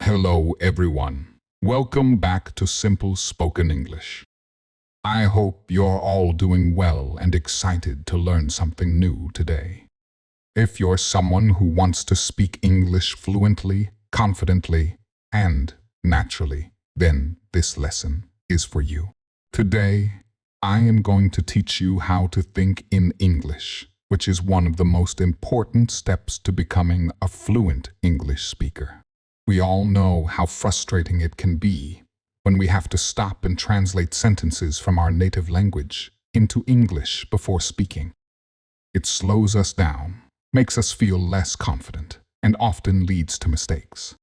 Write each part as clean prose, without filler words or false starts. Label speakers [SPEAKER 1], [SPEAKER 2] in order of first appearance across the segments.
[SPEAKER 1] Hello everyone. Welcome back to Simple Spoken English. I hope you're all doing well and excited to learn something new today. If you're someone who wants to speak English fluently, confidently, and naturally, then this lesson is for you. Today, I am going to teach you how to think in English, which is one of the most important steps to becoming a fluent English speaker. We all know how frustrating it can be when we have to stop and translate sentences from our native language into English before speaking. It slows us down, makes us feel less confident, and often leads to mistakes.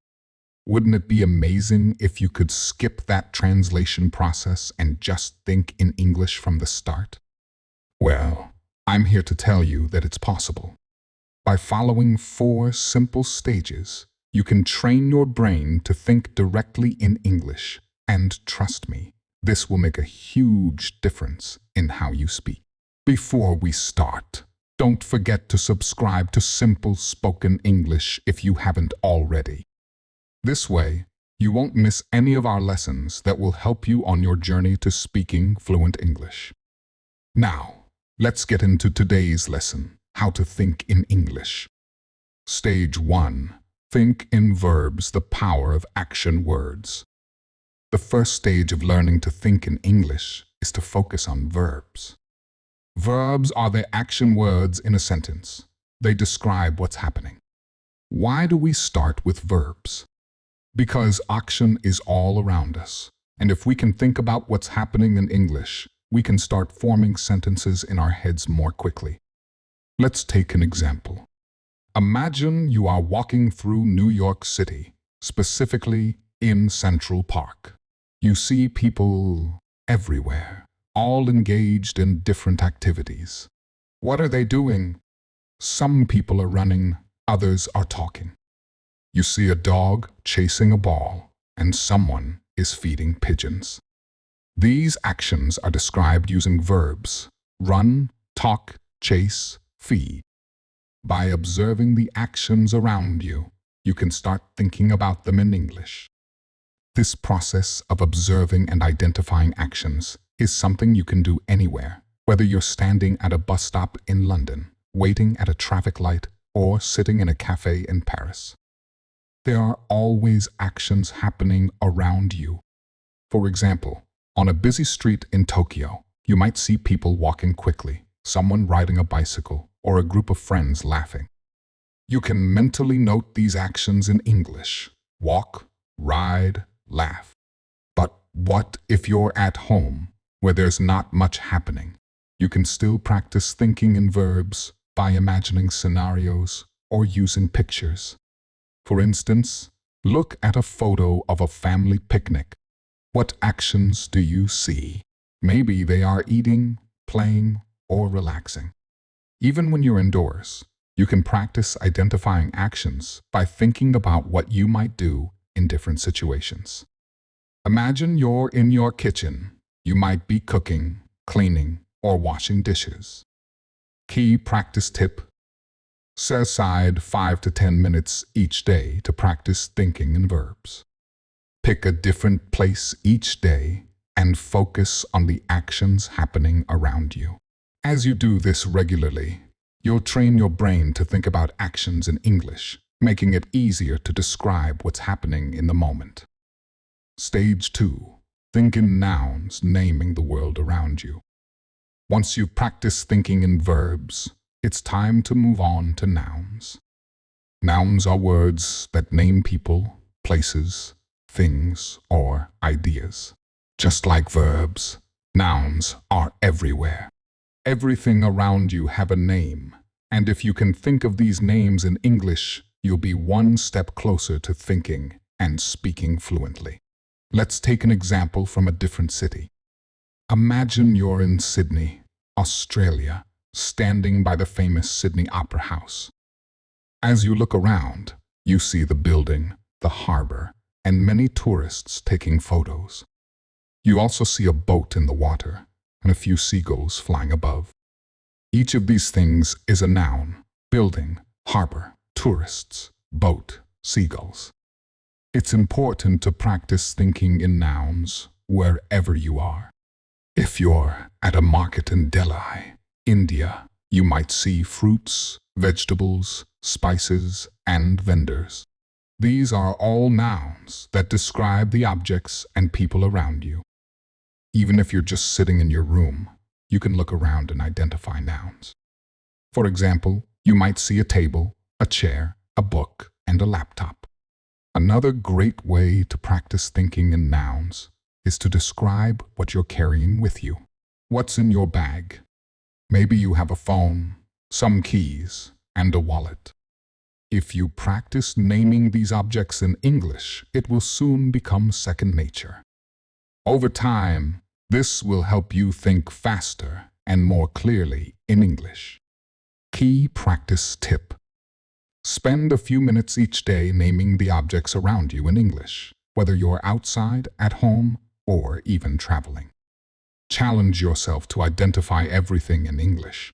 [SPEAKER 1] Wouldn't it be amazing if you could skip that translation process and just think in English from the start? Well, I'm here to tell you that it's possible. By following 4 simple stages, you can train your brain to think directly in English, and trust me, this will make a huge difference in how you speak. Before we start, don't forget to subscribe to Simple Spoken English if you haven't already. This way, you won't miss any of our lessons that will help you on your journey to speaking fluent English. Now, let's get into today's lesson, how to think in English. Stage 1. Think in verbs, the power of action words. The first stage of learning to think in English is to focus on verbs. Verbs are the action words in a sentence. They describe what's happening. Why do we start with verbs? Because action is all around us. And if we can think about what's happening in English, we can start forming sentences in our heads more quickly. Let's take an example. Imagine you are walking through New York City, specifically in Central Park. You see people everywhere, all engaged in different activities. What are they doing? Some people are running, others are talking. You see a dog chasing a ball, and someone is feeding pigeons. These actions are described using verbs: run, talk, chase, feed. By observing the actions around you, you can start thinking about them in English. This process of observing and identifying actions is something you can do anywhere, whether you're standing at a bus stop in London, waiting at a traffic light, or sitting in a cafe in Paris. There are always actions happening around you. For example, on a busy street in Tokyo, you might see people walking quickly, someone riding a bicycle, or a group of friends laughing. You can mentally note these actions in English: walk, ride, laugh. But what if you're at home, where there's not much happening? You can still practice thinking in verbs by imagining scenarios or using pictures. For instance, look at a photo of a family picnic. What actions do you see? Maybe they are eating, playing, or relaxing. Even when you're indoors, you can practice identifying actions by thinking about what you might do in different situations. Imagine you're in your kitchen. You might be cooking, cleaning, or washing dishes. Key practice tip: set aside 5 to 10 minutes each day to practice thinking in verbs. Pick a different place each day and focus on the actions happening around you. As you do this regularly, you'll train your brain to think about actions in English, making it easier to describe what's happening in the moment. Stage 2. Think in nouns, naming the world around you. Once you've practiced thinking in verbs, it's time to move on to nouns. Nouns are words that name people, places, things, or ideas. Just like verbs, nouns are everywhere. Everything around you have a name, and if you can think of these names in English, you'll be one step closer to thinking and speaking fluently. Let's take an example from a different city. Imagine you're in Sydney, Australia, standing by the famous Sydney Opera House. As you look around, you see the building, the harbor, and many tourists taking photos. You also see a boat in the water and a few seagulls flying above. Each of these things is a noun: building, harbor, tourists, boat, seagulls. It's important to practice thinking in nouns wherever you are. If you're at a market in Delhi, India, you might see fruits, vegetables, spices, and vendors. These are all nouns that describe the objects and people around you. Even if you're just sitting in your room, you can look around and identify nouns. For example, you might see a table, a chair, a book, and a laptop. Another great way to practice thinking in nouns is to describe what you're carrying with you. What's in your bag? Maybe you have a phone, some keys, and a wallet. If you practice naming these objects in English, it will soon become second nature. Over time, this will help you think faster and more clearly in English. Key practice tip. Spend a few minutes each day naming the objects around you in English, whether you're outside, at home, or even traveling. Challenge yourself to identify everything in English.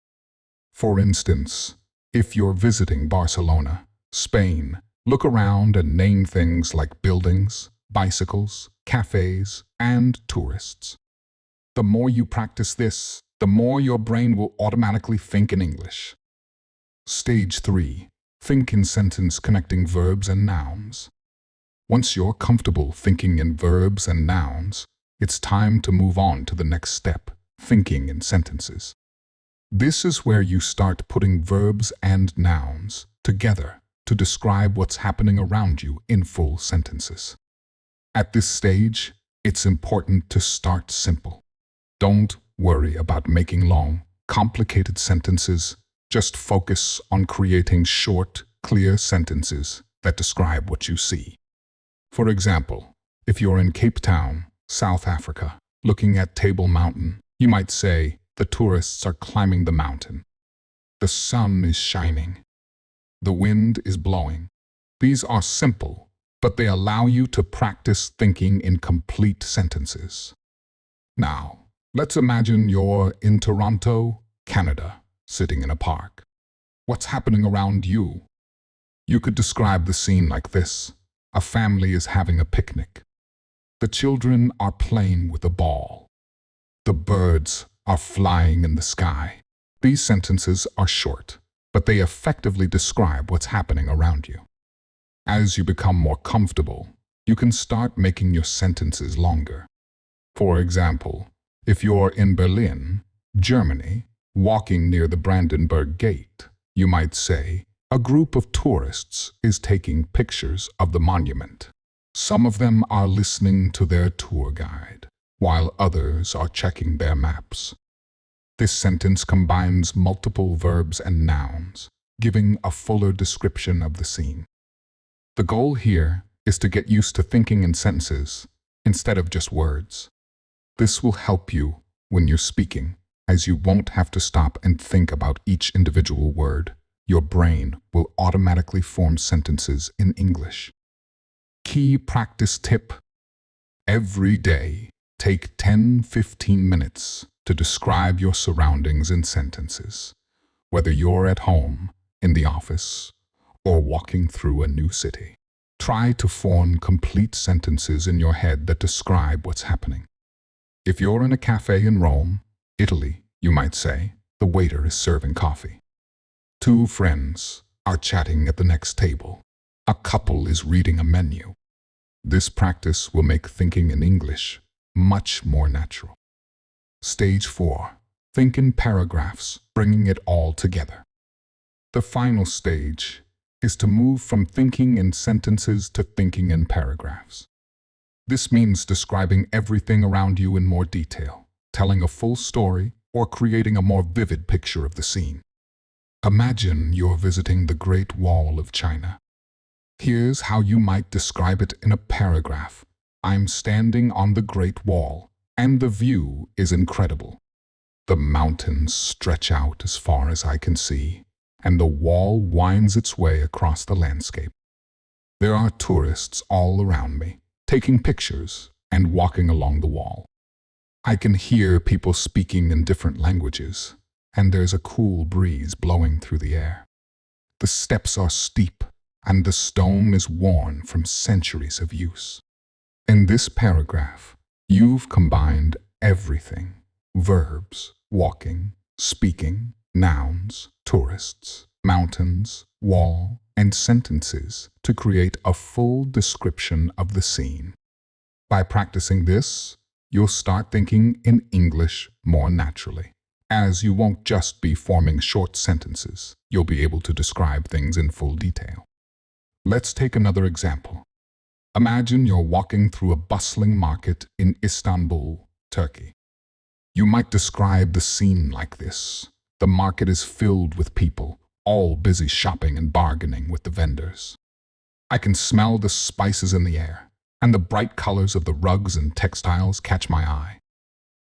[SPEAKER 1] For instance, if you're visiting Barcelona, Spain, look around and name things like buildings, bicycles, cafes, and tourists. The more you practice this, the more your brain will automatically think in English. Stage 3. Think in sentence connecting verbs and nouns. Once you're comfortable thinking in verbs and nouns, it's time to move on to the next step, thinking in sentences. This is where you start putting verbs and nouns together to describe what's happening around you in full sentences. At this stage, it's important to start simple. Don't worry about making long, complicated sentences. Just focus on creating short, clear sentences that describe what you see. For example, if you're in Cape Town, South Africa, looking at Table Mountain, you might say, the tourists are climbing the mountain. The sun is shining. The wind is blowing. These are simple, but they allow you to practice thinking in complete sentences. Now, let's imagine you're in Toronto, Canada, sitting in a park. What's happening around you? You could describe the scene like this. A family is having a picnic. The children are playing with a ball. The birds are flying in the sky. These sentences are short, but they effectively describe what's happening around you. As you become more comfortable, you can start making your sentences longer. For example, if you're in Berlin, Germany, walking near the Brandenburg Gate, you might say, a group of tourists is taking pictures of the monument. Some of them are listening to their tour guide, while others are checking their maps. This sentence combines multiple verbs and nouns, giving a fuller description of the scene. The goal here is to get used to thinking in sentences instead of just words. This will help you when you're speaking, as you won't have to stop and think about each individual word. Your brain will automatically form sentences in English. Key practice tip. Every day, take 10-15 minutes to describe your surroundings in sentences, whether you're at home, in the office, or walking through a new city. Try to form complete sentences in your head that describe what's happening. If you're in a cafe in Rome, Italy, you might say, the waiter is serving coffee. Two friends are chatting at the next table. A couple is reading a menu. This practice will make thinking in English much more natural. Stage 4. Think in paragraphs, bringing it all together. The final stage is to move from thinking in sentences to thinking in paragraphs. This means describing everything around you in more detail, telling a full story, or creating a more vivid picture of the scene. Imagine you're visiting the Great Wall of China. Here's how you might describe it in a paragraph. I'm standing on the Great Wall, and the view is incredible. The mountains stretch out as far as I can see, and the wall winds its way across the landscape. There are tourists all around me, taking pictures and walking along the wall. I can hear people speaking in different languages, and there's a cool breeze blowing through the air. The steps are steep, and the stone is worn from centuries of use. In this paragraph, you've combined everything: verbs, walking, speaking, nouns, tourists, mountains, wall, and sentences to create a full description of the scene. By practicing this, you'll start thinking in English more naturally, as you won't just be forming short sentences. You'll be able to describe things in full detail. Let's take another example. Imagine you're walking through a bustling market in Istanbul, Turkey. You might describe the scene like this. The market is filled with people, all busy shopping and bargaining with the vendors. I can smell the spices in the air, and the bright colors of the rugs and textiles catch my eye.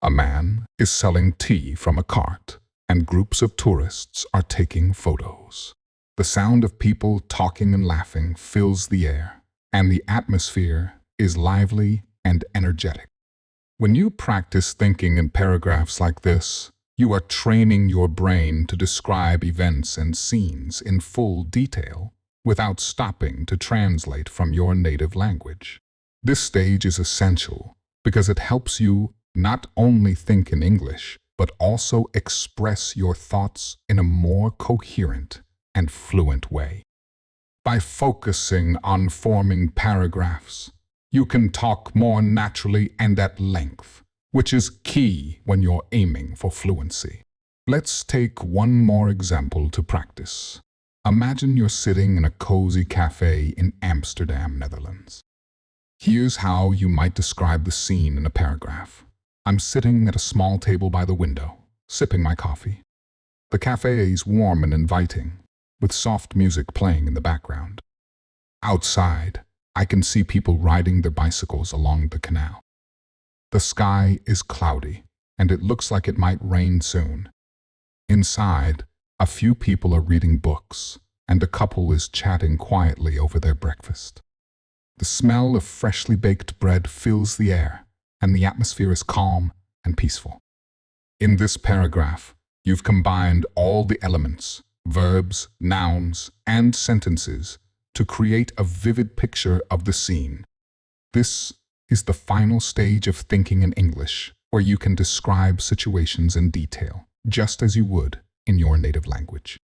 [SPEAKER 1] A man is selling tea from a cart, and groups of tourists are taking photos. The sound of people talking and laughing fills the air, and the atmosphere is lively and energetic. When you practice thinking in paragraphs like this, you are training your brain to describe events and scenes in full detail without stopping to translate from your native language. This stage is essential because it helps you not only think in English, but also express your thoughts in a more coherent and fluent way. By focusing on forming paragraphs, you can talk more naturally and at length, which is key when you're aiming for fluency. Let's take one more example to practice. Imagine you're sitting in a cozy cafe in Amsterdam, Netherlands. Here's how you might describe the scene in a paragraph. I'm sitting at a small table by the window, sipping my coffee. The cafe is warm and inviting, with soft music playing in the background. Outside, I can see people riding their bicycles along the canal. The sky is cloudy, and it looks like it might rain soon. Inside, a few people are reading books, and a couple is chatting quietly over their breakfast. The smell of freshly baked bread fills the air, and the atmosphere is calm and peaceful. In this paragraph, you've combined all the elements, verbs, nouns, and sentences to create a vivid picture of the scene. This is the final stage of thinking in English, where you can describe situations in detail, just as you would in your native language.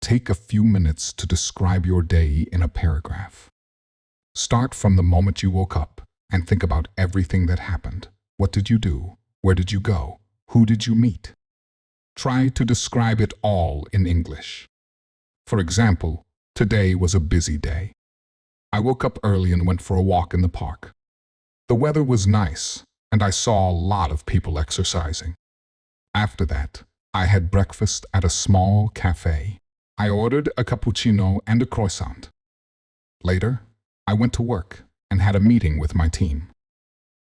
[SPEAKER 1] Take a few minutes to describe your day in a paragraph. Start from the moment you woke up and think about everything that happened. What did you do? Where did you go? Who did you meet? Try to describe it all in English. For example, today was a busy day. I woke up early and went for a walk in the park. The weather was nice, and I saw a lot of people exercising. After that, I had breakfast at a small cafe. I ordered a cappuccino and a croissant. Later, I went to work and had a meeting with my team.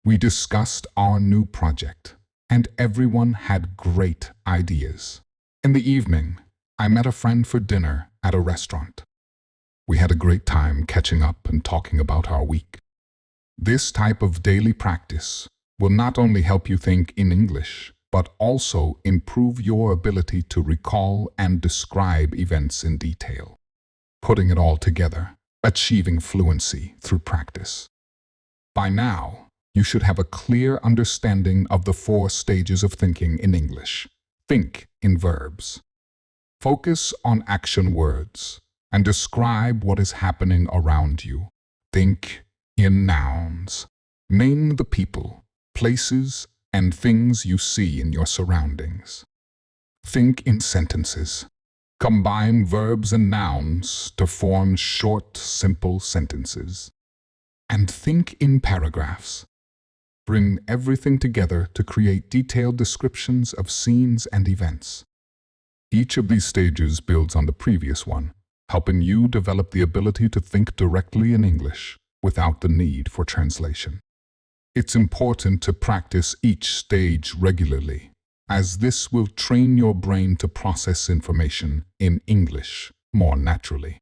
[SPEAKER 1] We discussed our new project, and everyone had great ideas. In the evening, I met a friend for dinner at a restaurant. We had a great time catching up and talking about our week. This type of daily practice will not only help you think in English, but also improve your ability to recall and describe events in detail. Putting it all together, achieving fluency through practice. By now, you should have a clear understanding of the 4 stages of thinking in English. Think in verbs. Focus on action words and describe what is happening around you. Think in nouns. Name the people, places, and things you see in your surroundings. Think in sentences. Combine verbs and nouns to form short, simple sentences. And think in paragraphs. Bring everything together to create detailed descriptions of scenes and events. Each of these stages builds on the previous one, helping you develop the ability to think directly in English without the need for translation. It's important to practice each stage regularly, as this will train your brain to process information in English more naturally.